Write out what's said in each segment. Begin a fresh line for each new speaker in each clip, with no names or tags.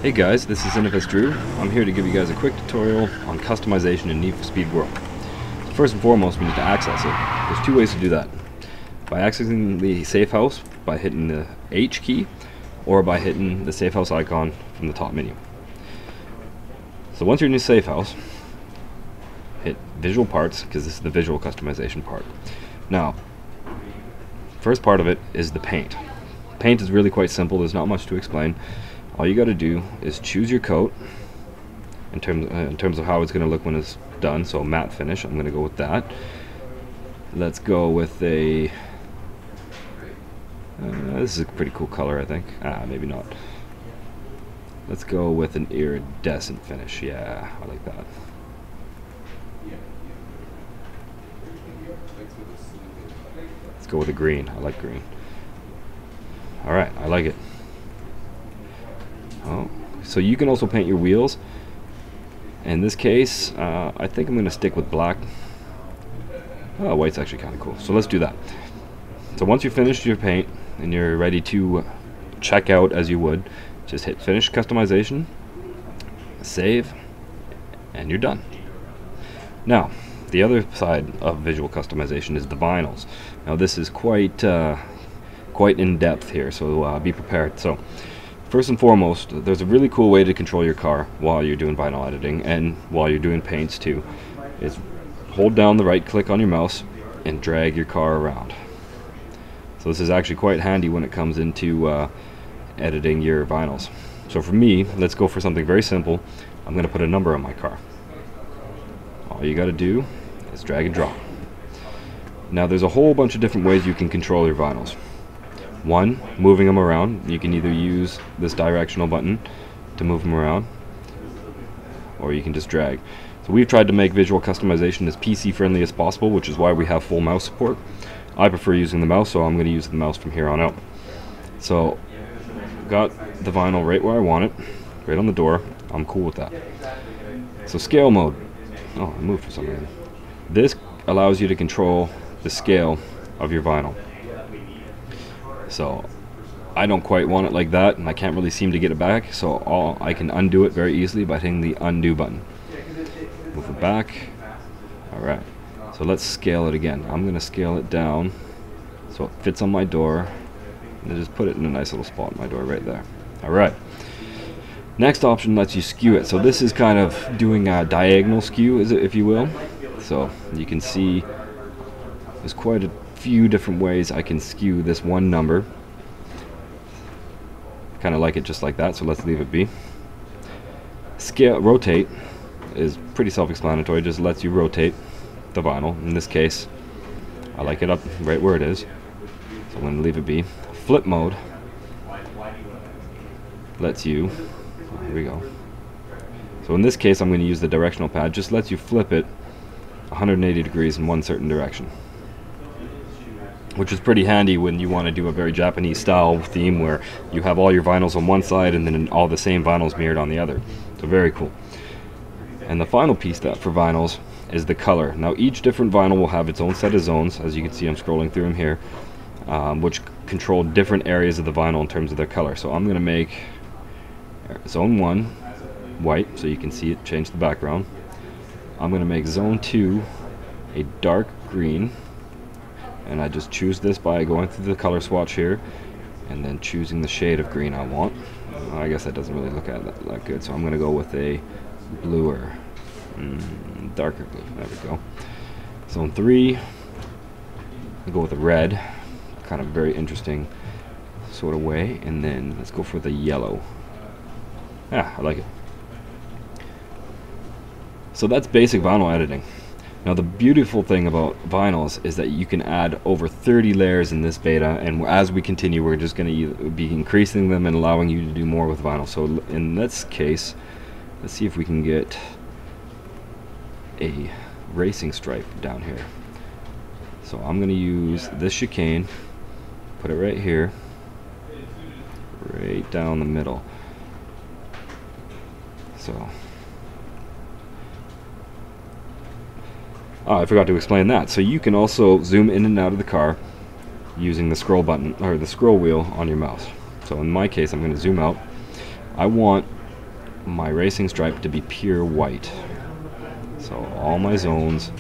Hey guys, this is NFSDrew. I'm here to give you guys a quick tutorial on customization in NFSDrew. First and foremost, we need to access it. There's two ways to do that. By accessing the safe house by hitting the H key, or by hitting the safe house icon from the top menu. So once you're in your safe house, hit visual parts, because this is the visual customization part. Now, first part of it is the paint. Paint is really quite simple, there's not much to explain. All you got to do is choose your coat in terms of how it's going to look when it's done. So matte finish, I'm going to go with that. Let's go with a this is a pretty cool color, I think. Maybe not. Let's go with an iridescent finish. Yeah, I like that. Let's go with a green. I like green. Alright, I like it. Oh, so you can also paint your wheels. In this case, I think I'm going to stick with black. Oh, white's actually kind of cool. So let's do that. So once you've finished your paint and you're ready to check out as you would, just hit finish customization, save, and you're done. Now, the other side of visual customization is the vinyls. Now this is quite in depth here, so be prepared. So first and foremost, there's a really cool way to control your car while you're doing vinyl editing and while you're doing paints too. Is hold down the right click on your mouse and drag your car around. So this is actually quite handy when it comes into editing your vinyls. So for me, let's go for something very simple. I'm going to put a number on my car. All you got to do is drag and drop. Now there's a whole bunch of different ways you can control your vinyls. One, moving them around. You can either use this directional button to move them around, or you can just drag. So we've tried to make visual customization as PC friendly as possible, which is why we have full mouse support. I prefer using the mouse, so I'm going to use the mouse from here on out. So got the vinyl right where I want it, right on the door. I'm cool with that. So scale mode. Oh, I moved for some reason. This allows you to control the scale of your vinyl. So I don't quite want it like that, and I can't really seem to get it back, so I can undo it very easily by hitting the undo button. Move it back. Alright, so let's scale it again. I'm going to scale it down so it fits on my door, and just put it in a nice little spot on my door right there. Alright, next option lets you skew it. So this is kind of doing a diagonal skew, if you will. So you can see there's quite a few different ways I can skew this one number. Kind of like it just like that, so let's leave it be. Scale, rotate is pretty self-explanatory, just lets you rotate the vinyl. In this case, I like it up right where it is, so I'm going to leave it be. Flip mode lets you, here we go. So in this case, I'm going to use the directional pad, just lets you flip it 180 degrees in one certain direction, which is pretty handy when you want to do a very Japanese style theme where you have all your vinyls on one side and then all the same vinyls mirrored on the other. So very cool. And the final piece for vinyls is the color. Now each different vinyl will have its own set of zones. As you can see, I'm scrolling through them here, which control different areas of the vinyl in terms of their color. So I'm going to make zone 1 white, so you can see it change the background. I'm going to make zone 2 a dark green, and I just choose this by going through the color swatch here and then choosing the shade of green I want. I guess that doesn't really look at that good, so I'm going to go with a bluer, darker blue. There we go. Zone 3, I'll go with a red, kind of very interesting sort of way, and then let's go for the yellow. Yeah, I like it. So that's basic vinyl editing. Now the beautiful thing about vinyls is that you can add over 30 layers in this beta, and as we continue we're just going to be increasing them and allowing you to do more with vinyl. So in this case, let's see if we can get a racing stripe down here. So I'm going to use this chicane, put it right here, right down the middle. So I forgot to explain that. So you can also zoom in and out of the car using the scroll button or the scroll wheel on your mouse. So in my case, I'm going to zoom out. I want my racing stripe to be pure white. So all my zones,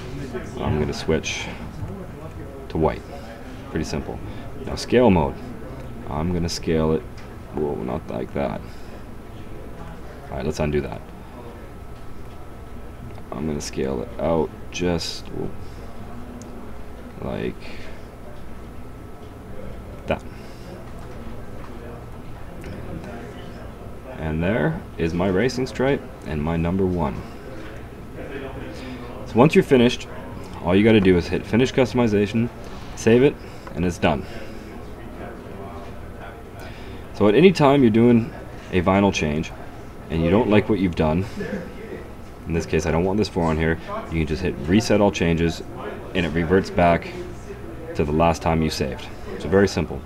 I'm going to switch to white. Pretty simple. Now scale mode, I'm going to scale it, whoa, not like that. Alright, let's undo that. I'm going to scale it out just like that. And there is my racing stripe and my number 1. So once you're finished, all you got to do is hit finish customization, save it, and it's done. So at any time you're doing a vinyl change and you don't like what you've done, in this case I don't want this 4 on here, you can just hit reset all changes and it reverts back to the last time you saved. So very simple.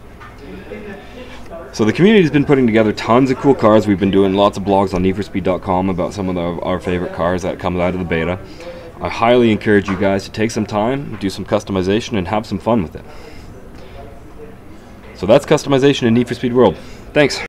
So the community's been putting together tons of cool cars. We've been doing lots of blogs on NFSDrew.com about some of our favorite cars that come out of the beta. I highly encourage you guys to take some time, do some customization, and have some fun with it. So that's customization in Need for Speed World. Thanks.